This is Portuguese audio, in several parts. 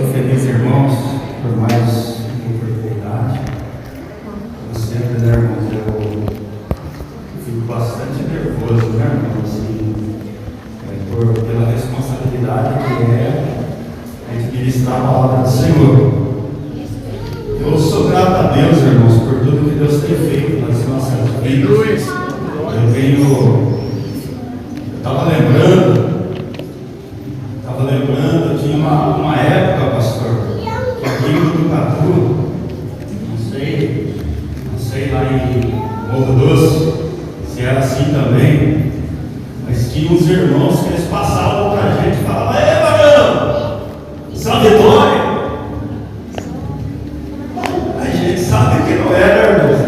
estou feliz, irmãos, por mais oportunidade. Como sempre, né, irmãos, eu fico bastante nervoso, né, irmãos, assim, pela responsabilidade que é a gente ministrar a palavra do Senhor. Eu sou grato a Deus, irmãos, por tudo que Deus tem feito nas nossas vidas. Eu estava lembrando, tinha uma época, pastor, que aqui em Tucatu, não sei lá em Morro Doce, se era assim também, mas tinha uns irmãos que eles passavam para a gente e falavam: "Ei, varão, São Vitória!" A gente sabe que não era, irmãos.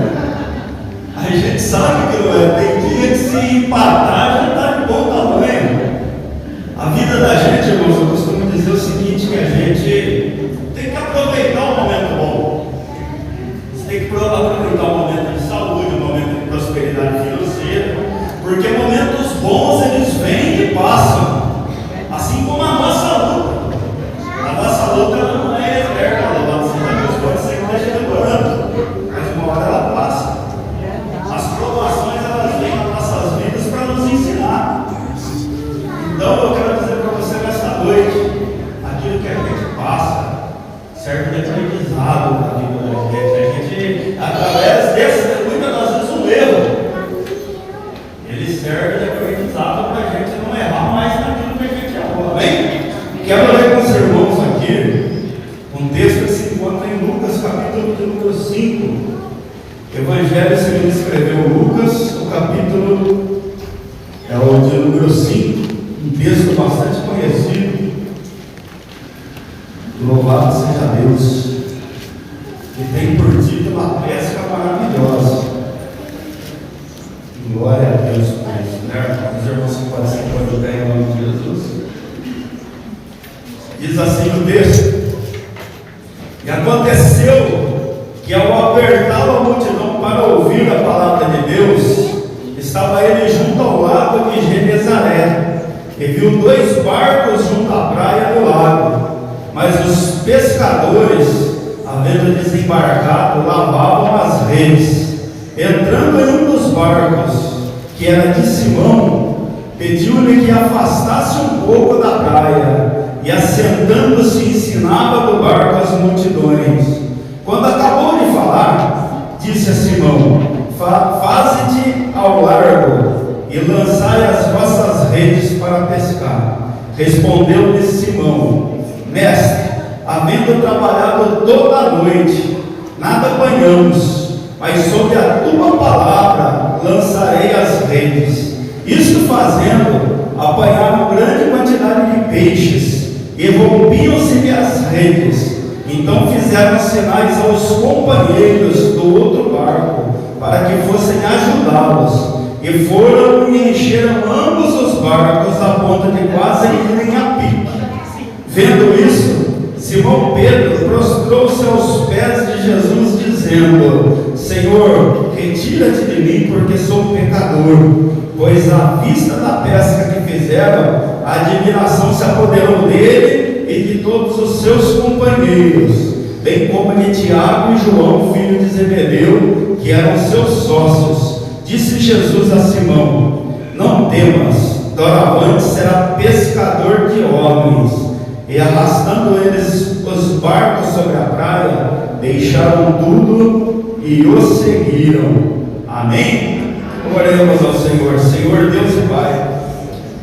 A gente sabe que não é. Tem dia que se empatar já está de bom tamanho. A vida da gente, irmãos, eu costumo dizer o seguinte, que a gente tem que aproveitar o momento bom. Você tem que aproveitar o momento de saúde, o momento de prosperidade financeira, porque momentos bons eles vêm e passam, assim como a nossa luta. A nossa luta não é eterna, louvado seja Deus, pode ser que esteja demorando, mas uma hora ela passa. As provações elas vêm nas nossas vidas para nos ensinar. Então eu quero dizer para você nesta noite, aquilo que a gente passa serve de aprendizado na vida da gente. Através desse, muitas das vezes um erro, ele serve de aprendizado para a gente não errar mais naquilo que a gente errou. Amém? Quero ler com os irmãos aqui um texto que se encontra em Lucas, capítulo de número 5. Evangelho segundo escreveu Lucas, o capítulo é o de número 5, um texto bastante conhecido. Louvado seja Deus, que tem por título a pesca maravilhosa. Glória a Deus por isso, né? Os irmãos que podem se convidar em nome de Jesus. Diz assim o texto: "E aconteceu que, ao apertar a multidão para ouvir a palavra de Deus, estava ele junto ao lago de Genezaré, e viu 2 barcos junto à praia do lago. Mas os pescadores, havendo desembarcado, lavavam as redes. Entrando em um dos barcos, que era de Simão, pediu-lhe que afastasse um pouco da praia, e assentando-se ensinava do barco as multidões. Quando acabou de falar, disse a Simão: Faze-te ao largo e lançai as vossas redes para pescar. Respondeu-lhe Simão: Mestre, havendo trabalhado toda a noite, nada apanhamos, mas sob a tua palavra lançarei as redes. Isto fazendo, apanharam grande quantidade de peixes, e rompiam-se-lhe as redes. Então fizeram sinais aos companheiros do outro barco, para que fossem ajudá-los, e foram e encheram ambos os barcos a ponto de quase irem a pique. Vendo isso, Simão Pedro prostrou-se aos pés de Jesus, dizendo: Senhor, retira-te de mim, porque sou pecador. Pois à vista da pesca que fizeram, a admiração se apoderou dele e de todos os seus companheiros, bem como de Tiago e João, filho de Zebedeu, que eram seus sócios. Disse Jesus a Simão: Não temas, doravante será pescador de homens. E arrastando eles os barcos sobre a praia, deixaram tudo e os seguiram. Amém? Oremos ao Senhor. Senhor Deus e Pai,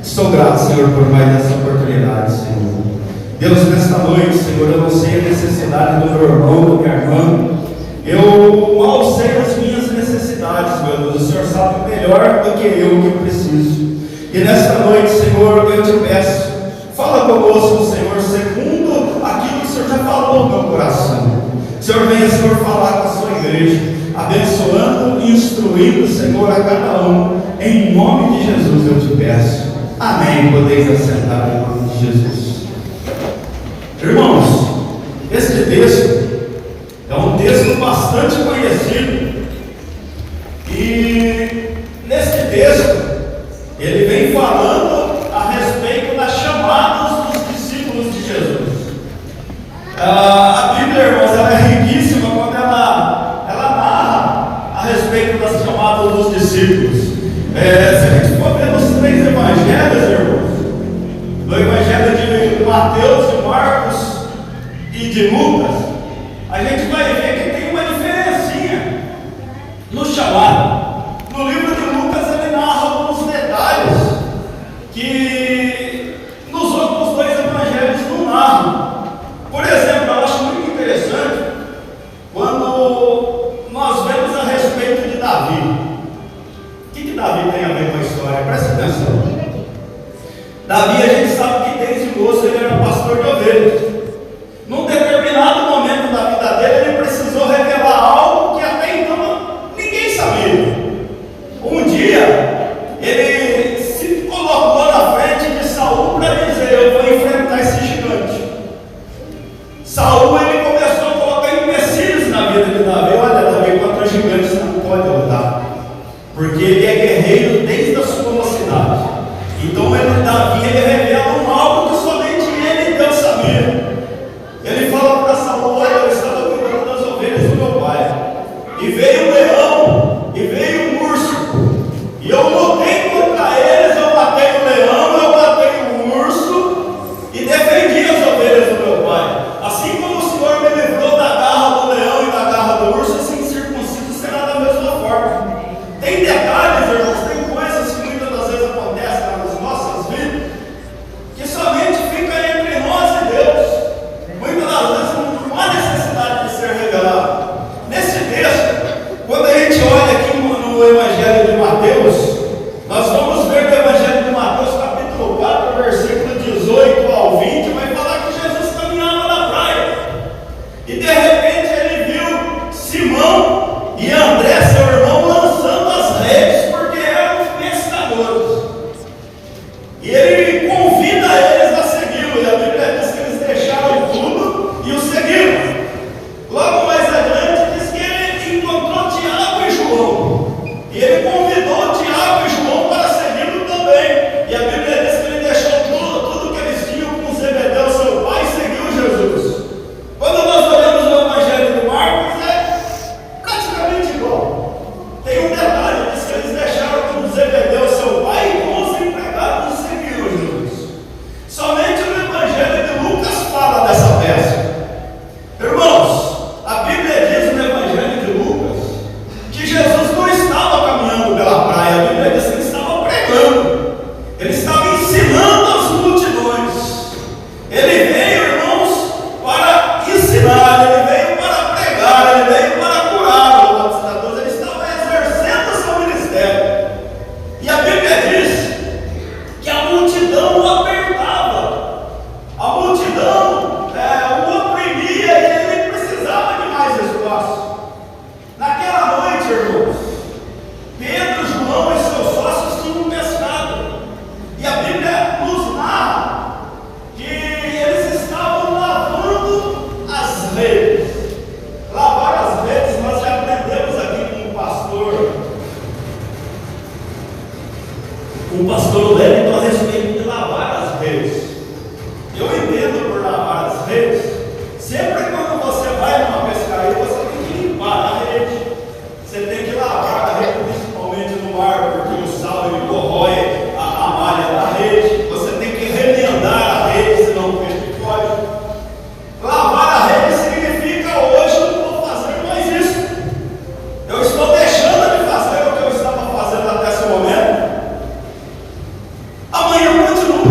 estou grato, Senhor, por mais essa oportunidade, Senhor. Deus, nesta noite, Senhor, eu não sei a necessidade do meu irmão, da minha irmã. Eu mal sei as minhas necessidades, meu Deus. O Senhor sabe melhor do que eu que preciso. E nesta noite, Senhor, eu te peço, fala conosco, Senhor, segundo aquilo que o Senhor já falou no meu coração. Senhor, venha, Senhor, falar com a sua igreja, abençoando e instruindo, Senhor, a cada um. Em nome de Jesus eu te peço. Amém. Podeis assentar em nome de Jesus. Irmãos, este texto é um texto bastante conhecido. E neste texto ele vem falando a respeito das chamadas dos discípulos de Jesus. A Bíblia, irmãos, ela é riquíssima quando ela narra a respeito das chamadas dos discípulos. Se a gente for ver nos 3 evangelhos, irmãos, no evangelho de Mateus, de Marcos e de Lucas, a gente vai ver que tem uma diferencinha no chamado. No livro de Lucas ele narra alguns detalhes que nos outros 2 evangelhos não narram. Por exemplo, eu acho muito interessante quando nós vemos a respeito de Davi. O que Davi tem a ver com a história? Presta atenção. Davi, a gente sabe que desde moço ele era pastor de ovelhas. Num determinado momento da vida dele, ele precisou revelar algo que até então ninguém sabia. Um dia, ele se colocou na frente de Saul para dizer: eu vou enfrentar esse gigante. Saul, ele começou a colocar empecilhos na vida de Davi. Olha, Davi, contra gigantes você não pode lutar, porque ele é guerreiro desde a sua mocidade. Então Davi revela algo que somente ele e Deus sabia. Ele fala para Saul: olha, eu estava cuidando das ovelhas do meu pai, e veio um leão, e veio um urso, e eu lutei contra eles. Eu matei o leão, eu matei o urso, e defendi as ovelhas do meu pai. Assim como o Senhor me livrou da garra do leão e da garra do urso, assim circunciso será da mesma forma. Tem detalhes, irmãos, tem coisas que muitas das vezes acontecem nas nossas vidas, que somente fica entre nós e Deus. Muitas das vezes não há necessidade de ser revelado. Nesse texto, quando a gente olha aqui no Evangelho de Mateus, nós vamos ver no Evangelho de Mateus, capítulo 4, versículo 18 ao 20, vai falar que Jesus caminhava na praia, e de repente ele viu Simão e André, seu irmão, lançando as redes, porque eram pescadores, e ele convida eles a segui-lo, e a Bíblia diz que eles deixaram tudo e o seguiram. Logo mais adiante diz que ele encontrou Tiago e João, e ele convidou Tiago e João para segui-lo também, e a Bíblia diz que ele deixou tudo que eles tinham com Zebedeu, seu pai, e seguiu Jesus. Quando nós olhamos no Evangelho de Marcos, é praticamente igual. Tem um detalhe, diz que eles deixaram com Zebedeu, seu pai, e com os empregados e seguiram Jesus. Somente o Evangelho de Lucas fala dessa peça. Irmãos, a Bíblia diz no Evangelho de Lucas que Jesus não estava caminhando pela praia. A Bíblia diz que ele estava pregando, ele estava ensinando as multidões. Ele veio, irmãos, para ensinar, ele veio para pregar, ele veio para curar. Ele estava exercendo o seu ministério, e a Bíblia diz que a multidão o apertava, a multidão o oprimia, e ele precisava de mais espaço. Naquela noite, irmãos, Pedro, João e seus sócios tinham pescado, e a Bíblia nos narra que eles estavam lavando as redes. Lavar as redes, nós já aprendemos aqui com o pastor Wellington a respeito de lavar as redes. Eu entendo por lavar as redes, sempre quando você vai numa pescaria, você tem que limpar a rede, você tem que lavar a rede, principalmente no mar, porque o sal ele corrói a malha da rede, você tem que remendar a rede, senão o peixe pode. Lavar a rede significa: hoje eu não vou fazer mais isso, eu estou deixando de fazer o que eu estava fazendo até esse momento, amanhã continua.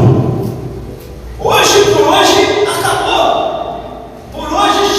Hoje por hoje acabou. Por hoje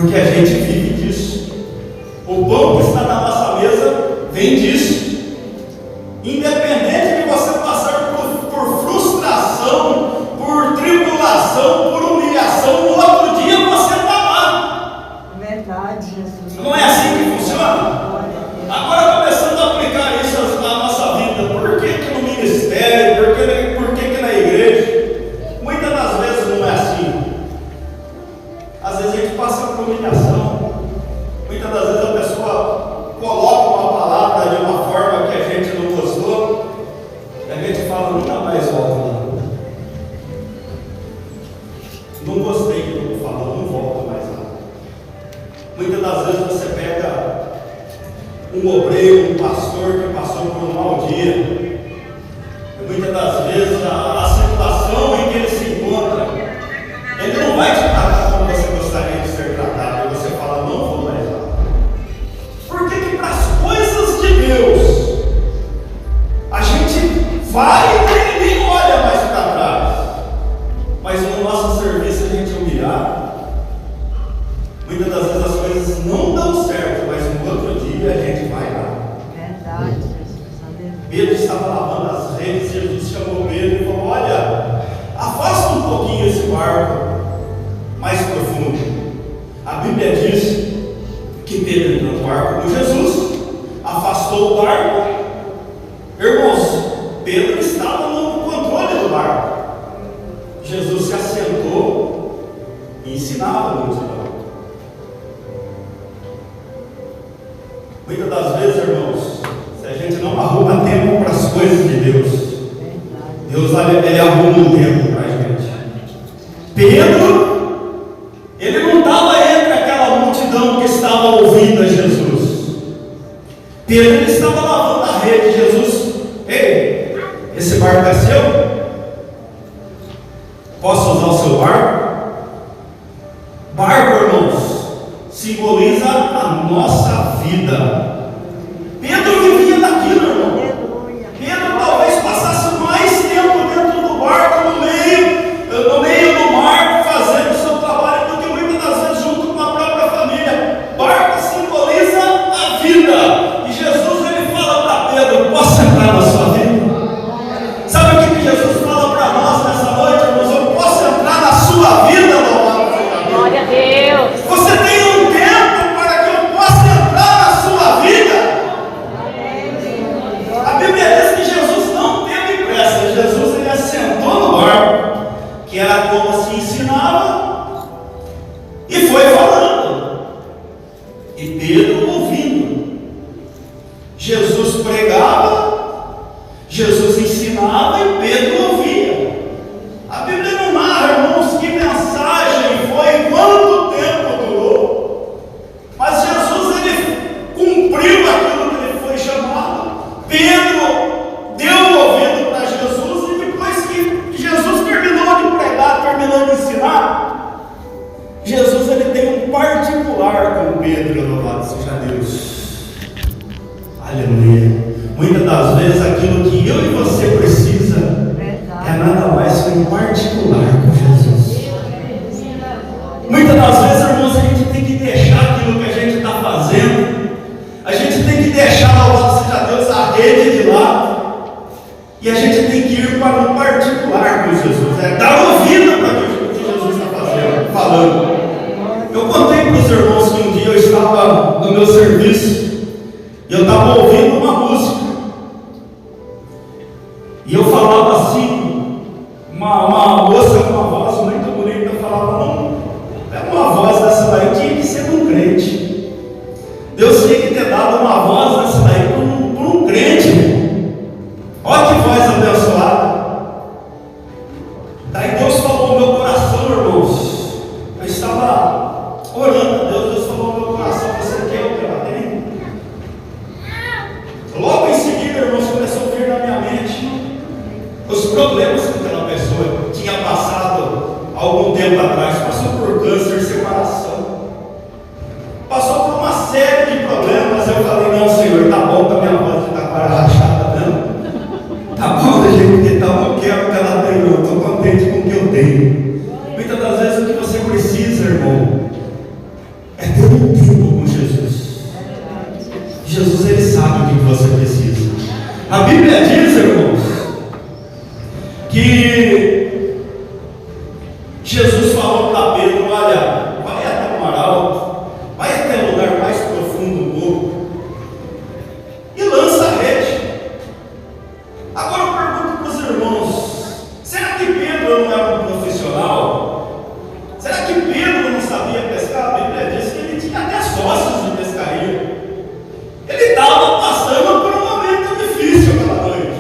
Porque a gente vive disso. O pão que está na nossa mesa vem disso. Independente de você passar por frustração, por tribulação, por humilhação, no outro dia você está lá. Verdade, Jesus. Não é assim que funciona? Agora começando a aplicar isso na nossa vida. Por que no ministério? Por que na igreja? Muitas das vezes não é assim. Às vezes a gente passa por humilhação. Muitas das vezes a pessoa coloca uma palavra de uma forma que a gente não gostou, e a gente fala, nunca mais volto lá. Não gostei do que falou, não volto mais lá. Muitas das vezes você pega um obreiro, um pastor que passou por um mau dia, e muitas das vezes a situação em que ele se encontra, ele não vai te tratar como você gostaria de ser tratado, e você fala, não vou mais lá. Por que para as coisas de Deus a gente vai e nem olha mais para trás, mas no nosso serviço a gente humilhar? Muitas das vezes as coisas não dão certo, mas no outro dia a gente vai lá. Verdade, Jesus. Pedro estava lavando as redes, Jesus chamou Pedro e falou, olha, afasta um pouquinho esse barco mais profundo. A Bíblia diz que Pedro entrou no barco com Jesus, afastou o barco. Irmãos, Pedro estava no controle do barco. Jesus se assentou e ensinava a multidão. Muitas das vezes, irmãos, se a gente não arruma tempo para as coisas de Deus, Deus ele arruma um tempo para a gente. Pedro, ele não estava entre aquela multidão que estava ouvindo a Jesus. Pedro, ele estava lavando a rede. Jesus, ei, esse barco é seu? Posso usar o seu barco? Barco, irmãos, simboliza a nossa vida. Pedro vivia daquilo, irmão. Pedro talvez passasse mais tempo dentro do barco, no meio do mar, fazendo o seu trabalho, do que muitas das vezes junto com a própria família. Barco simboliza a vida. E Jesus, ele fala para Pedro, posso entrar na sua vida? Sabe o que Jesus fala para nós nessa noite, irmãos? Eu posso entrar na sua vida, louvado seja Deus. Glória a Deus. Você tem um tempo para que eu possa entrar na sua vida. A Bíblia diz que Jesus não teve pressa. Jesus, ele assentou no barco, que era como se ensinava, e foi falando. E Pedro ouvindo. Jesus pregava, Jesus ensinava e Pedro ouvia. A Bíblia não narra, irmãos, que mensagem foi, quanto tempo durou. Mas Jesus, ele cumpriu aquilo que ele foi chamado. Pedro deu o ouvido para Jesus, e depois que Jesus terminou de pregar, terminou de ensinar, Jesus, ele tem um particular com Pedro, louvado seja Deus. Aleluia. Muitas das vezes aquilo que eu e você precisa é nada mais que um particular com Jesus. Muitas das vezes, irmãos, a gente tem que deixar aquilo que a gente está fazendo, a gente tem que deixar, louvado seja Deus, a rede de lado, e a gente tem que ir para um particular com Jesus, dar ouvido para aquilo que Jesus está falando. Eu contei para os irmãos que um dia eu estava no meu serviço, e eu estava ouvindo uma música, e eu falava assim, uma moça com uma voz muito bonita falava, não, é uma voz dessa daí, tinha que ser um crente. Deus tinha que ter dado uma voz dessa daí para um crente. Olha que voz abençoada. Daí Deus falou no meu coração, irmãos. Eu estava orando a Deus, Deus falou no meu coração, você quer o que ela tem? Logo em seguida, irmãos, começou a vir na minha mente os problemas que aquela pessoa tinha passado algum tempo atrás. Passou por câncer, separação, passou por uma série de problemas. Eu falei, não, Senhor, tá bom com a minha voz de taquara rachada, não? Tá bom do jeito que tá, eu não quero o que ela tem, eu estou contente com o que eu tenho. Muitas das vezes o que você precisa, irmão, é ter um tempo com Jesus. Jesus, Ele sabe o que você precisa. A Bíblia diz, irmãos, que Jesus falou para Pedro: olha, vai até o mar alto, vai até o lugar mais profundo do corpo e lança a rede. Agora eu pergunto para os irmãos: será que Pedro não era um profissional? Será que Pedro não sabia pescar? A Bíblia diz que ele tinha até sócios de pescaria. Ele estava passando por um momento difícil aquela noite.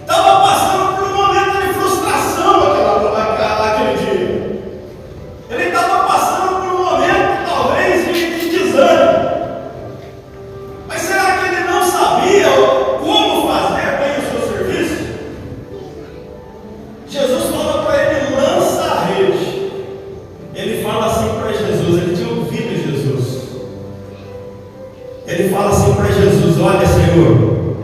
Estava passando por um momento de frustração aquele dia. Ele estava passando por um momento, talvez, de desânimo. Mas será que ele não sabia como fazer bem o seu serviço? Jesus fala para ele: lança a rede. Ele fala assim para Jesus, ele tinha ouvido Jesus. Ele fala assim para Jesus: olha, Senhor,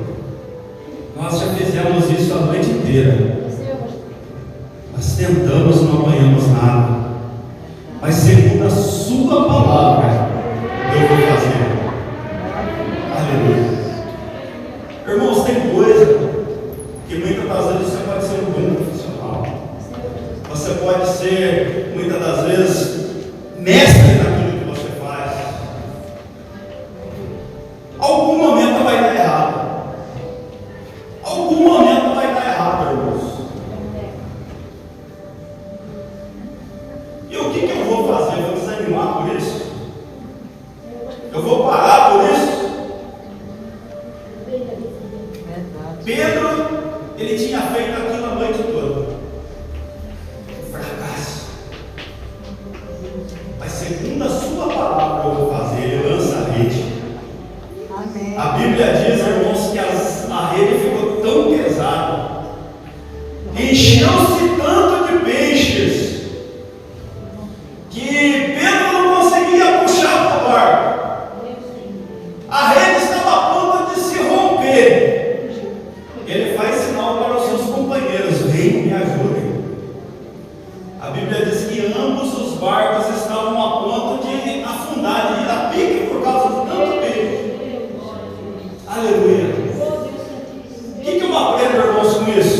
nós já fizemos isso a noite inteira. Nós tentamos, não apanhamos nada. Mas segundo a sua palavra, eu vou fazer. Aleluia. Irmãos, tem coisa que muitas das vezes você pode ser um bom profissional. Você pode ser, muitas das vezes, mestre naquilo que você faz. Algum momento vai dar errado. Algum momento vai dar errado, irmãos. E o que eu vou fazer? Eu vou desanimar por isso? Eu vou parar por isso? Pedro, ele tinha feito aquilo a noite toda. Um fracasso. Mas segundo a sua palavra eu vou fazer. Ele lança a rede. Amém. A Bíblia diz, irmãos, que a rede ficou tão pesada, encheu-se tanto de peixes, que Pedro não conseguia puxar para o barco. A rede estava a ponto de se romper. Ele faz sinal para os seus companheiros: venham, me ajudem. A Bíblia diz que ambos os barcos estavam a ponto de afundar, de ir a pique por causa de tanto peixe. Aleluia. O que eu aprendo, irmãos, com isso?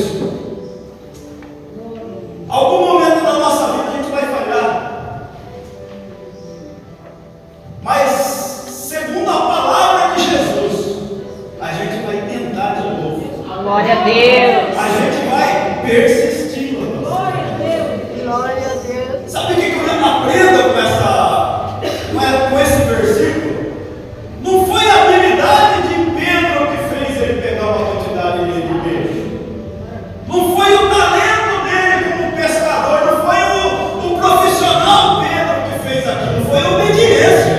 Algum momento da nossa vida a gente vai falhar. Mas, segundo a palavra de Jesus, a gente vai tentar de novo. Glória a Deus. A gente vai persistir. Glória a Deus. Glória a Deus. Sabe o que eu aprendo com esse versículo? Não foi a habilidade de Pedro que fez ele pegar uma quantidade de peixe. Não foi o talento dele como pescador. Não foi o profissional Pedro que fez aquilo. Foi a obediência.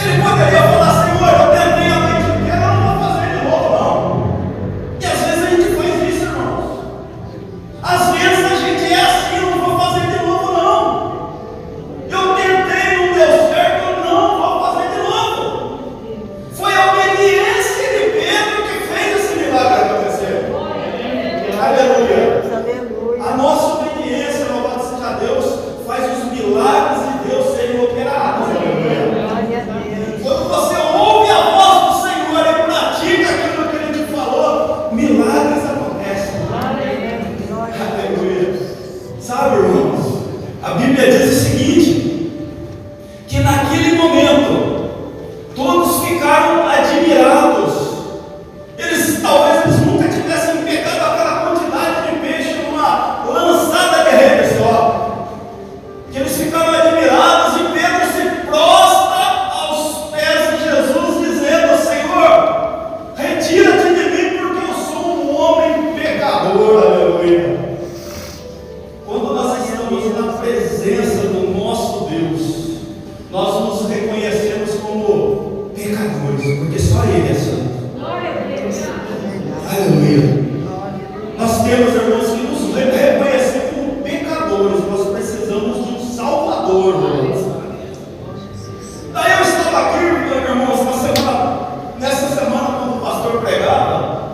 Ele poderia falar: Senhor, eu tentei a noite inteira, eu não vou fazer de novo, não. E às vezes a gente faz isso, irmãos. Às vezes a gente é assim: eu não vou fazer de novo, não. Eu tentei, não deu certo, eu não vou fazer de novo. Foi a obediência de Pedro que fez esse milagre acontecer. Aleluia. Aleluia. A nossa obediência, louvado seja Deus, faz os milagres de Deus serem operados. Aleluia. Glória a Deus. Quando você ouve a voz do Senhor e pratica aquilo que Ele te falou, milagres acontecem. Aleluia. Sabe, irmãos, a Bíblia diz o seguinte: que naquele momento todos ficaram admirados. Talvez eles nunca tivessem pegado aquela quantidade de peixe numa lançada de rede só. Que eles ficaram admirados, e Pedro se prostra aos pés de Jesus, dizendo: Senhor, retira-te de mim, porque eu sou um homem pecador. Aleluia. Quando nós estamos na presença do nosso Deus, nós nos reconhecemos como pecadores, porque só Ele é santo. Aleluia. Nós temos, irmãos, que nos reconhecer como pecadores. Nós precisamos de um Salvador. Daí eu estava aqui, irmãos, nessa semana, quando o pastor pregava,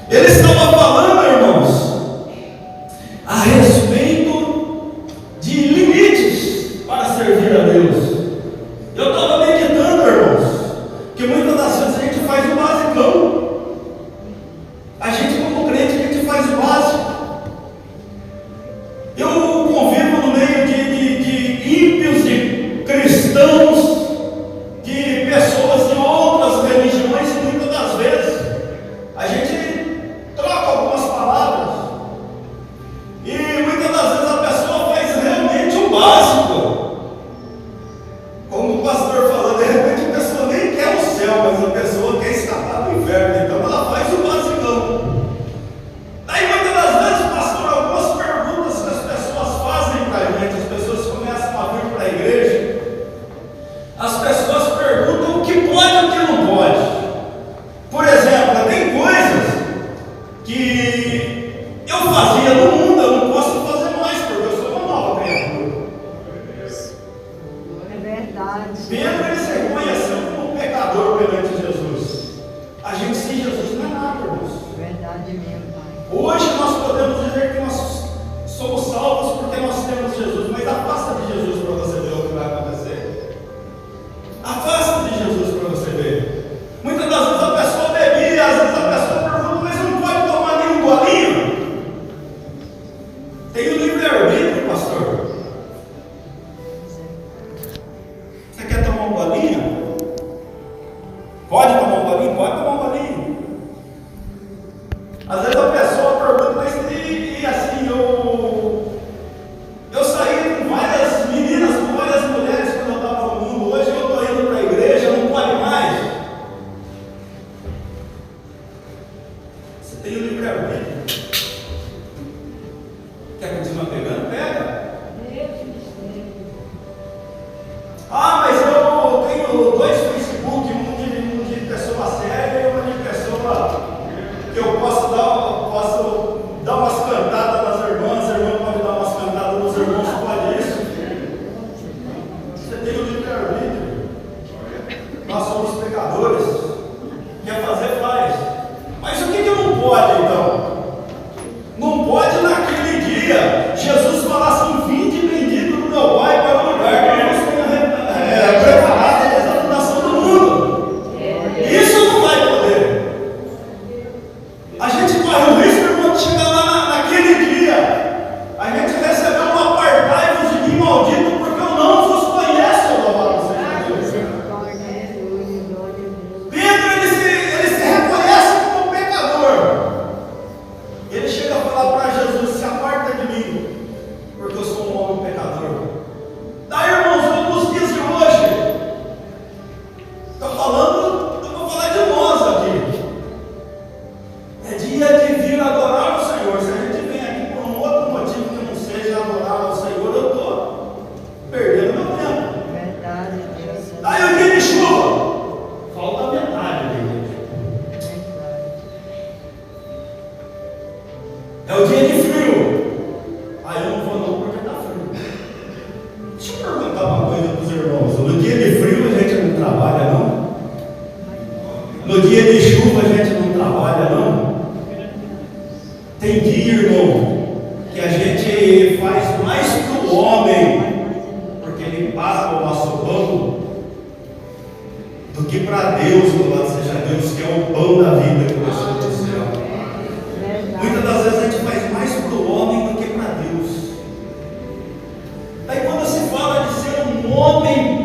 ele estava falando, irmãos, a respeito de limites para servir a Deus.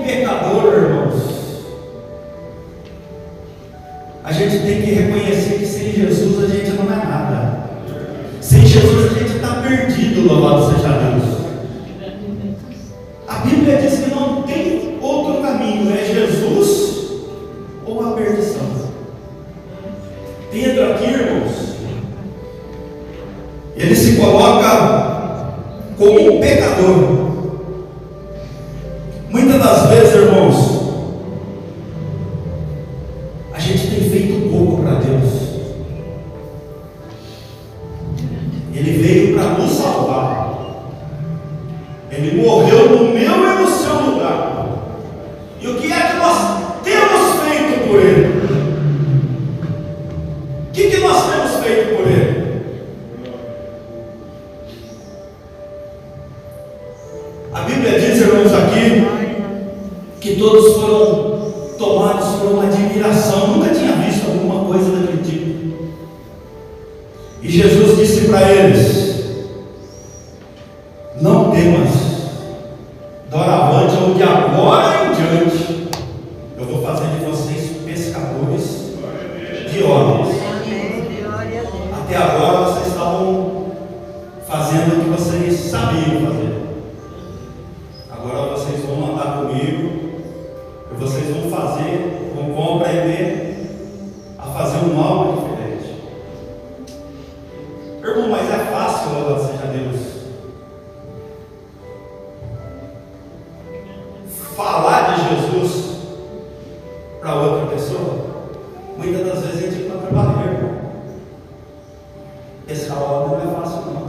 pecador, irmãos, a gente tem que reconhecer que sem Jesus a gente não é nada. Sem Jesus a gente está perdido, louvado seja Deus. A Bíblia diz que não tem outro caminho, é Jesus ou a perdição. Pedro aqui, irmãos, ele se coloca como um pecador. Muitas das vezes, irmãos, a gente tem feito pouco para Deus. Ele veio para nos salvar. Ele morreu no meu e no seu lugar. E o que é que nós temos feito por Ele? O que nós temos feito por Ele? A Bíblia diz, irmãos, aqui, que todos foram tomados por uma admiração. Nunca tinha visto alguma coisa daquele tipo. E Jesus disse para eles: não temas, doravante ou de agora em diante, eu vou fazer de vocês pescadores de homens. Até agora vocês estavam fazendo o que vocês sabiam fazer. Agora vocês vão andar comigo e vocês vão aprender a fazer um algo diferente. Irmão, mas é fácil, louvado seja Deus, falar de Jesus para outra pessoa? Muitas das vezes a gente encontra barreira. Esse algo não é fácil, não.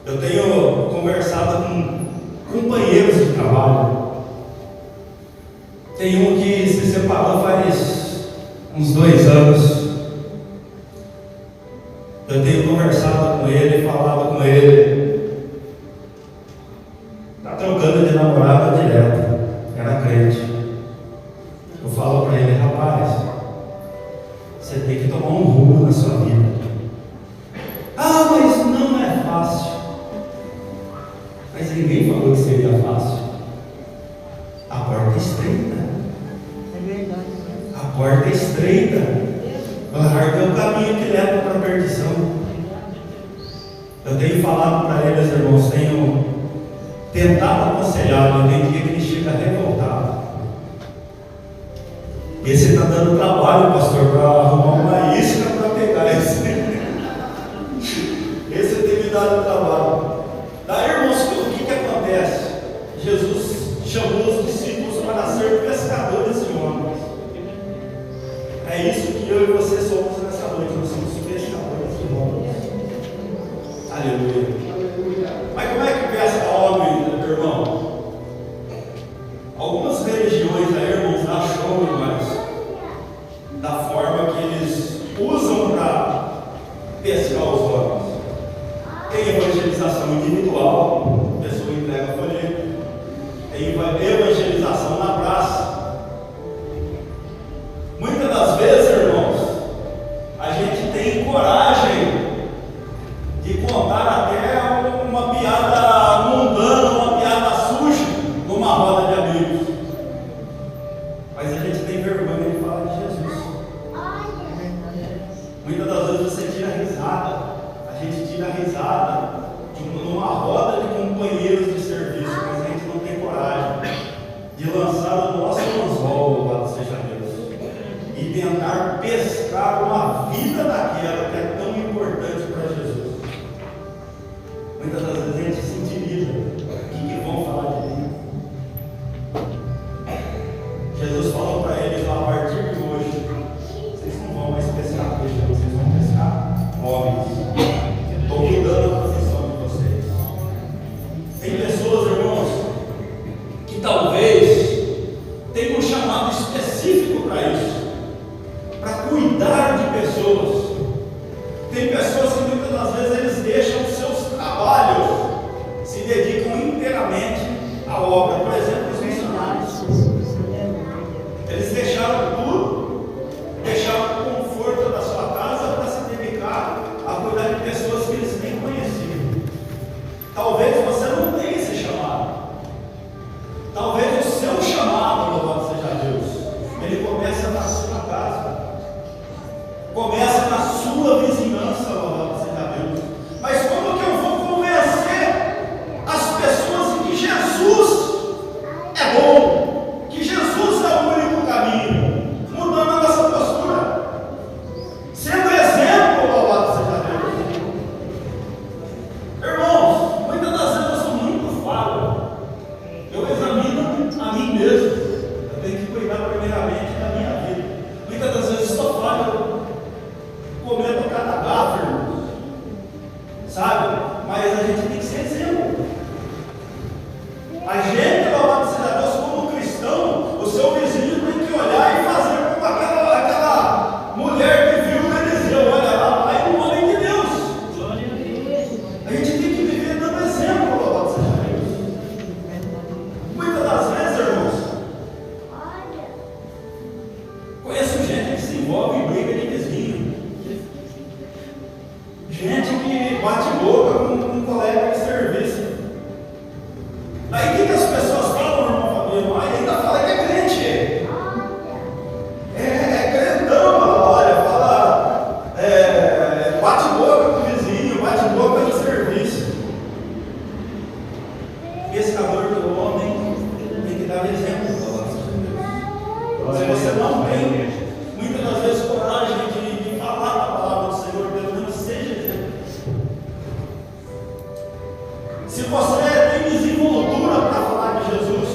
Eu tenho conversado com companheiros de trabalho. Tem um que se separou faz uns 2 anos. Eu tenho conversado com ele, falado com ele. Está trocando de namorada direto. Era crente. Eu falo para ele: rapaz, você tem que tomar um rumo na sua vida. Ah, mas não é fácil. Mas ninguém falou que seria fácil. A porta é estreita. É verdade. A porta é estreita. Larga o caminho que leva para a perdição. Eu tenho falado para eles, irmãos, tenho tentado aconselhar, mas tem dia que ele chega revoltado. Esse está dando trabalho, pastor, para arrumar uma isca para pegar esse. Esse tem me dado trabalho. Daí, irmãos, o que acontece? Jesus chamou os discípulos para ser pescadores de homens. É isso que eu e você somos nessa noite. Nós somos pescadores de homens. Aleluia. Mas como é que pesca homem, irmão? Algumas religiões aí, irmãos, dá show demais. Da forma que eles usam para pescar os homens. Tem evangelização individual, a pessoa entrega folheto. Tem evangelização na praça. Muitas das vezes, irmãos, a gente tem coragem de contar até uma piada mundana, uma piada suja, numa roda de amigos. Mas a gente tem vergonha de falar de Jesus. Muitas das vezes você tira risada. A gente tira risada numa roda de A gente, louvado seja Deus, como cristão, o seu vizinho tem que olhar e fazer como aquela mulher que viu Eliseu. Olha lá, vai no homem de Deus. A gente tem que viver dando exemplo, louvado seja Deus. Muitas das vezes, irmãos, conheço gente que se envolve em briga de vizinho. Gente que bate boca com um colega de serviço. Aí o que as pessoas falam, irmão Fabiano? Aí ainda fala que é crente. É crentão, olha, fala, bate boca com o vizinho, bate boca de serviço. Pescador do homem tem que dar exemplo para nós. Se você não tem, muitas das vezes, coragem de falar a palavra do Senhor, Deus não seja exemplo. Se você tem desenvoltura para falar de Jesus,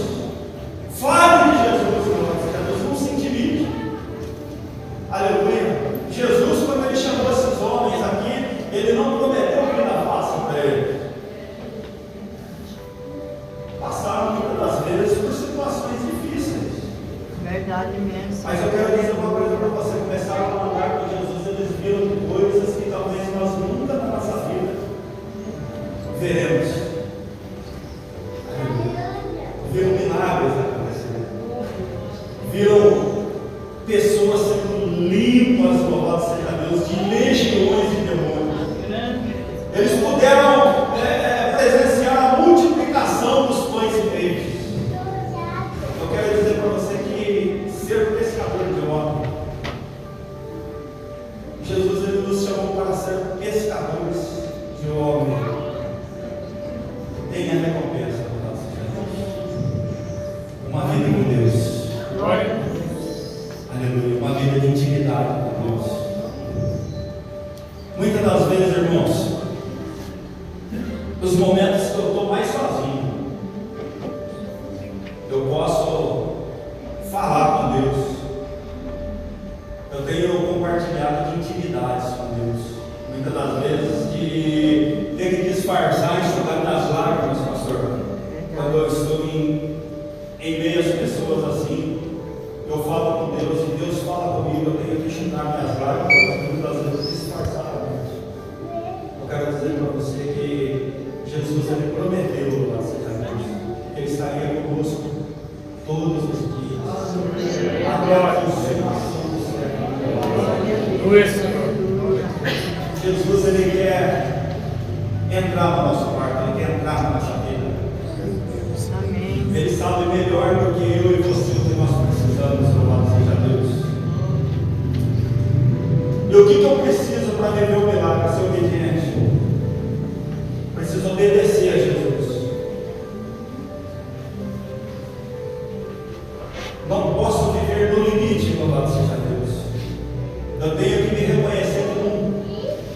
fale de Jesus, Deus não se intimide. Aleluia. Jesus, quando ele chamou esses homens aqui, ele não prometeu vida fácil para eles. Passaram muitas das vezes por situações difíceis. Verdade mesmo. Mas eu quero dizer uma coisa para você: começaram a andar com Jesus, eles viram coisas que talvez nós nunca na nossa vida veremos. Viram milagres acontecendo, viram pessoas sendo limpas, louvado seja Deus, de legiões de demônios. Eles puderam presenciar a multiplicação dos pães e peixes. Eu quero dizer para você que ser pescador de homem, Jesus ele nos chamou para ser pescadores de homem. Tem a recompensa. Uma vida com Deus. Aleluia. Uma vida de intimidade com Deus. Muitas das vezes, irmãos, os momentos que eu estou mais sozinho, eu posso falar com Deus. Eu tenho compartilhado de intimidades com Deus. Muitas das vezes de ter que disfarçar e enxugar das lágrimas, pastor. Quando eu estou em meio às pessoas assim, eu falo com Deus e Deus fala comigo, eu tenho que enxugar minhas lágrimas, muitas das vezes disfarçadamente. Eu quero dizer para você que Jesus ele prometeu, que ele estaria conosco todos os dias. Até a consumação do século. Jesus ele quer entrar no nosso quarto, ele quer entrar na nossa vida. Ele sabe melhor do que eu e você o que nós precisamos, louvado seja Deus. E o que eu preciso para viver o milagre, ser obediente? Preciso obedecer a Jesus. Não posso viver no limite, louvado seja Deus. Eu tenho que me reconhecer como um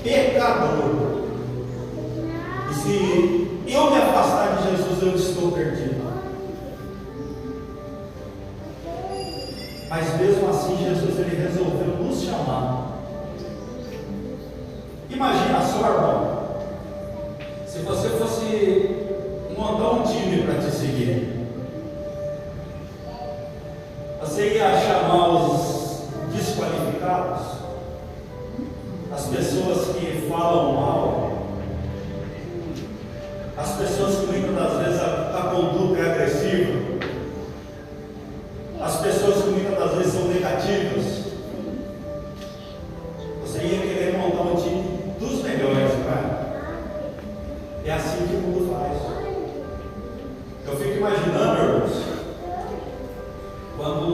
pecador. E se eu me afastar de Jesus, eu estou perdido. Mas mesmo assim, Jesus ele resolveu nos chamar. Imagina só, irmão, se você fosse montar um time para te seguir, você ia chamar os desqualificados, as pessoas que falam mal, as pessoas que muitas das vezes a conduta é agressiva, as pessoas que muitas das vezes são negativas. Você ia querer montar um time dos melhores, cara. É assim que o mundo faz. Eu fico imaginando, irmãos, quando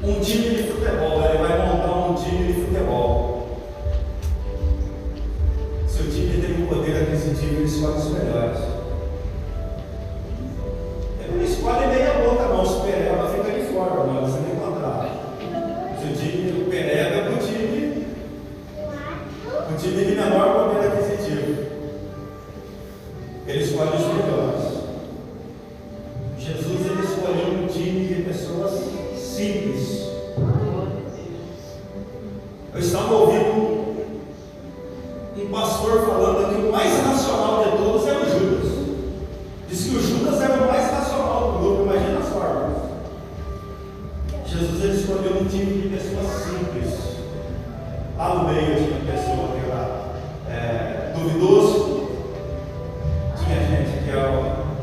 um time de futebol, ele vai montar um time de futebol. Se o time tem um poder aquisitivo, ele escolhe os melhores. Ele não escolhe meia boca, não. Se o Pereba fica de fora, não. Você tem contrato. Se o time do Pereba é o time de menor poder aquisitivo, ele escolhe os melhores. Jesus ele escolheu um time de pessoas simples. Eu estava ouvindo um pastor falando que o mais racional de todos era o Judas. Diz que o Judas era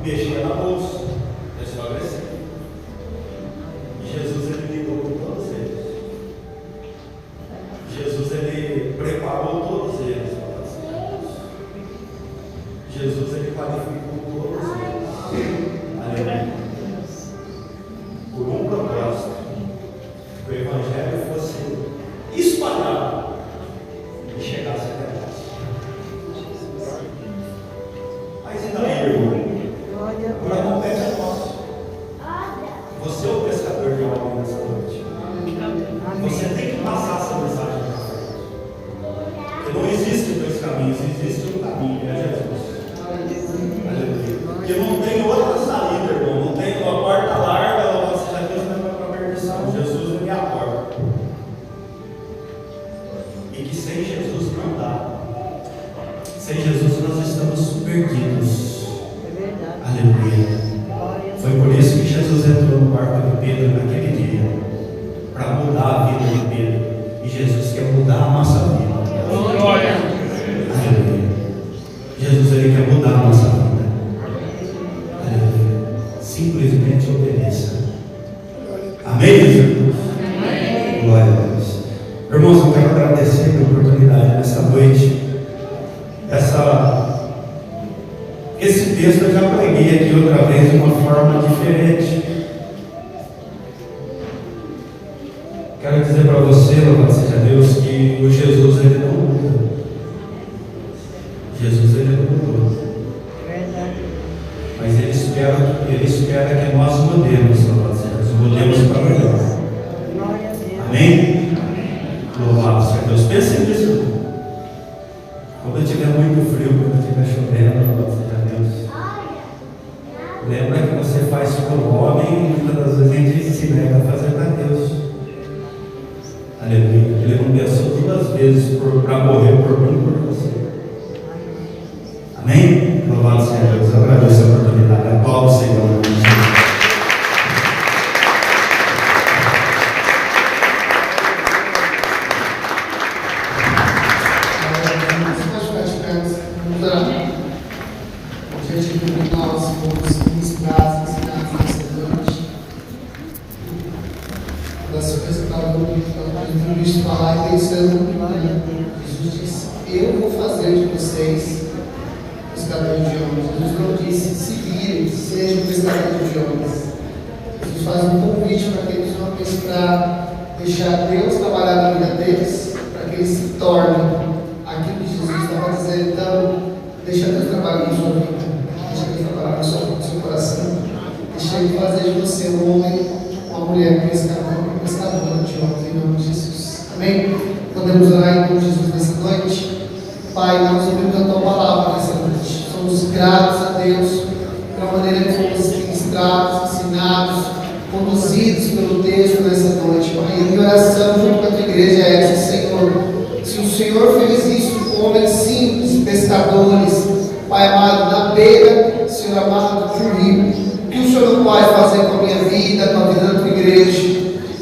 mexia na bolsa, esclarecia. Jesus, ele lidou com todos eles. Jesus, ele preparou todos eles para as coisas. Jesus, ele qualificou todos eles. Aleluia. Por um propósito, que o Evangelho fosse espalhado e chegasse até nós. Mas e daí, irmão? Agora compete a nós. Você é o pescador de alma nessa noite. Você tem que passar essa mensagem para frente. Porque não existem dois caminhos, existe um caminho, é Jesus. Aleluia. Porque não tem outra saída, irmão. Não tem uma porta larga, ou você já Deus não vai para a perdição. Jesus é a porta. E que sem Jesus não dá. Sem Jesus nós estamos perdidos. É verdade. Aleluia. Foi por isso que Jesus entrou no barco de Pedro naquele dia, para mudar a vida de Pedro. E Jesus quer mudar a nossa vida. Glória. Aleluia. Jesus, ele quer mudar a nossa vida. Aleluia. Simplesmente obedeça. Amém, Jesus? Glória a Deus. Irmãos, eu quero agradecer pela oportunidade nessa noite. Esse texto eu já preguei aqui outra vez de uma forma diferente. Quero dizer para você, louvado seja Deus, que o Jesus, ele não muda. Jesus, ele não mudou. Verdade. Mas ele espera que nós mudemos, louvado seja Deus. Mudemos para melhor. Glória a Deus. Amém? Louvado seja Deus. Pense nisso. Quando tiver muito frio, quando estiver chovendo, louvado seja Deus. Lembra que você faz por homem e muitas das vezes a gente se nega a fazer para Deus. Aleluia. Ele não pensou 2 vezes para morrer por mim e por você. Amém? Louvado seja Deus. Eu agradeço a oportunidade. A pau do Senhor. Jesus disse: eu vou fazer de vocês pescadores de homens. Jesus não disse: se virem, sejam pescadores de homens. Jesus faz um convite para aqueles homens para deixar Deus trabalhar na vida deles, para que eles se tornem aquilo que Jesus estava dizendo. Então, deixa Deus trabalhar na sua vida, deixa Deus trabalhar no seu coração, deixa Ele fazer de você um homem, uma mulher pescadora de homens, em nome de Jesus. Amém? Podemos orar em nome de Jesus nessa noite. Pai, nós ouvimos a Tua palavra nessa noite. Somos gratos a Deus pela maneira que fomos ministrados, ensinados, conduzidos pelo texto nessa noite. Pai, e a minha oração junto com a Tua igreja é essa: Senhor, se o Senhor fez isso com homens simples, pescadores, Pai amado, na beira, Senhor amado, do rio, o que o Senhor não pode fazer com a minha vida, com a vida da Tua igreja?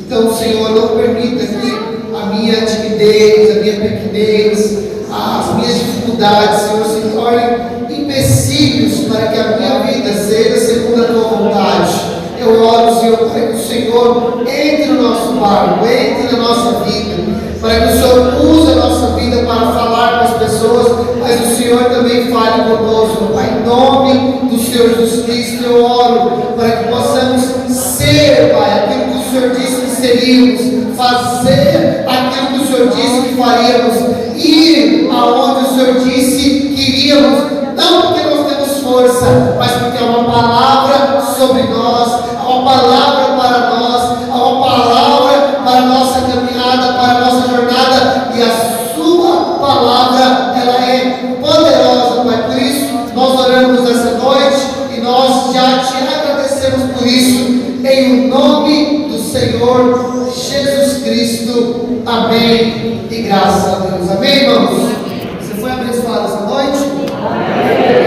Então, Senhor, não permita que a minha timidez, a minha pequenez, as minhas dificuldades, Senhor, se tornem empecilhos para que a minha vida seja segundo a Tua vontade. Eu oro, Senhor, para que o Senhor entre no nosso barco, entre na nossa vida, para que o Senhor use a nossa vida para falar com as pessoas, mas o Senhor também fale conosco, Pai. Em nome do Senhor Jesus Cristo, eu oro para que possamos ser, Pai, aquilo que o Senhor disse que seríamos, fazer aquilo que o Senhor disse que faríamos, ir aonde o Senhor disse que iríamos, não porque nós temos força, mas porque há uma palavra sobre nós, há uma palavra para nós, há uma palavra para a nossa caminhada, para a nossa jornada, e a Sua palavra, ela é poderosa, Pai. Por isso, nós oramos nessa noite e nós já Te agradecemos por isso, em nome do Senhor Jesus Cristo. Amém. E graças a Deus. Amém, irmãos? Você foi abençoado essa noite?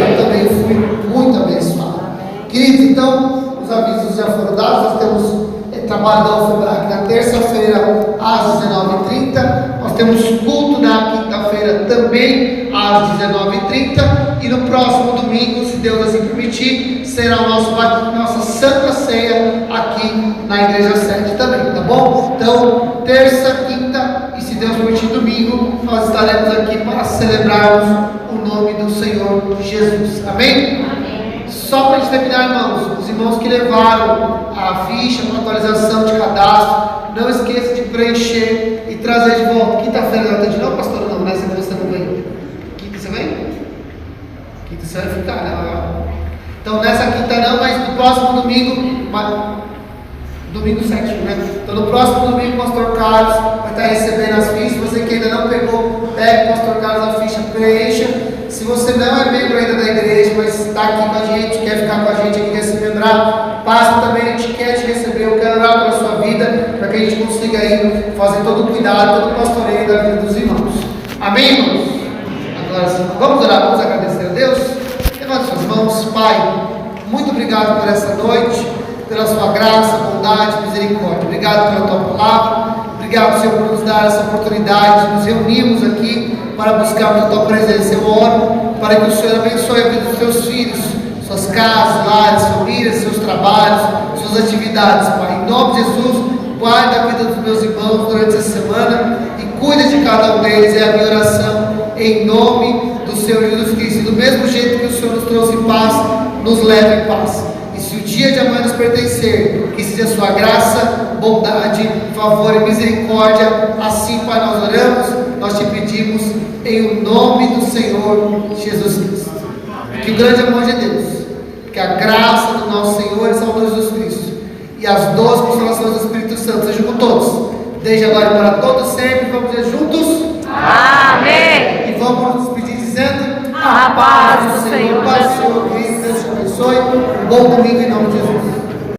Eu também fui muito abençoado. Querido, então, os avisos já foram dados. Nós temos trabalho da UFEBRAC na terça-feira às 19h30. Nós temos culto na quinta-feira também às 19h30. E no próximo domingo, se Deus assim permitir, permitir, será nossa Santa Ceia aqui na Igreja Sede também, tá bom? Então, terça, quinta e, se Deus permitir, domingo, nós estaremos aqui para celebrarmos o nome do Senhor Jesus. Amém? Só para a gente terminar, irmãos, os irmãos que levaram a ficha para atualização de cadastro, não esqueça de preencher e trazer de volta. Quinta-feira vai ter de novo, pastor? Não, nessa você não vem. Quinta você vem? Quinta você vai ficar, né? Então nessa quinta não, mas no próximo domingo, domingo 7, né? Então no próximo domingo o pastor Carlos vai estar recebendo as fichas. Você que ainda não pegou, pegue o pastor Carlos a ficha, preencha. Se você não é membro ainda da igreja, mas está aqui com a gente, quer ficar com a gente aqui, quer se membrar, passa também, a gente quer te receber, eu quero orar pela sua vida, para que a gente consiga aí fazer todo o cuidado, todo o pastoreio da vida dos irmãos. Amém, irmãos? Agora sim, vamos orar, vamos agradecer a Deus. Levante suas mãos. Pai, muito obrigado por essa noite, pela sua graça, bondade, misericórdia. Obrigado pela tua palavra. Obrigado, Senhor, por nos dar essa oportunidade de nos reunirmos aqui para buscarmos a tua presença. Eu oro para que o Senhor abençoe a vida dos teus filhos, suas casas, lares, famílias, seus trabalhos, suas atividades, Pai. Em nome de Jesus, guarda a vida dos meus irmãos durante essa semana e cuida de cada um deles. É a minha oração em nome do Senhor Jesus Cristo. E do mesmo jeito que o Senhor nos trouxe paz, nos leve em paz. E se o dia de amanhã nos pertencer, que seja sua graça, bondade, favor e misericórdia. Assim, Pai, nós oramos, nós te pedimos em o nome do Senhor Jesus Cristo. Que o grande amor de Deus, que a graça do nosso Senhor e Salvador Jesus Cristo e as doces consolações do Espírito Santo sejam com todos, desde agora e para todos sempre. Vamos dizer juntos? Amém. E vamos nos despedir dizendo: A paz do Senhor Deus te abençoe. Um bom domingo em nome de Jesus.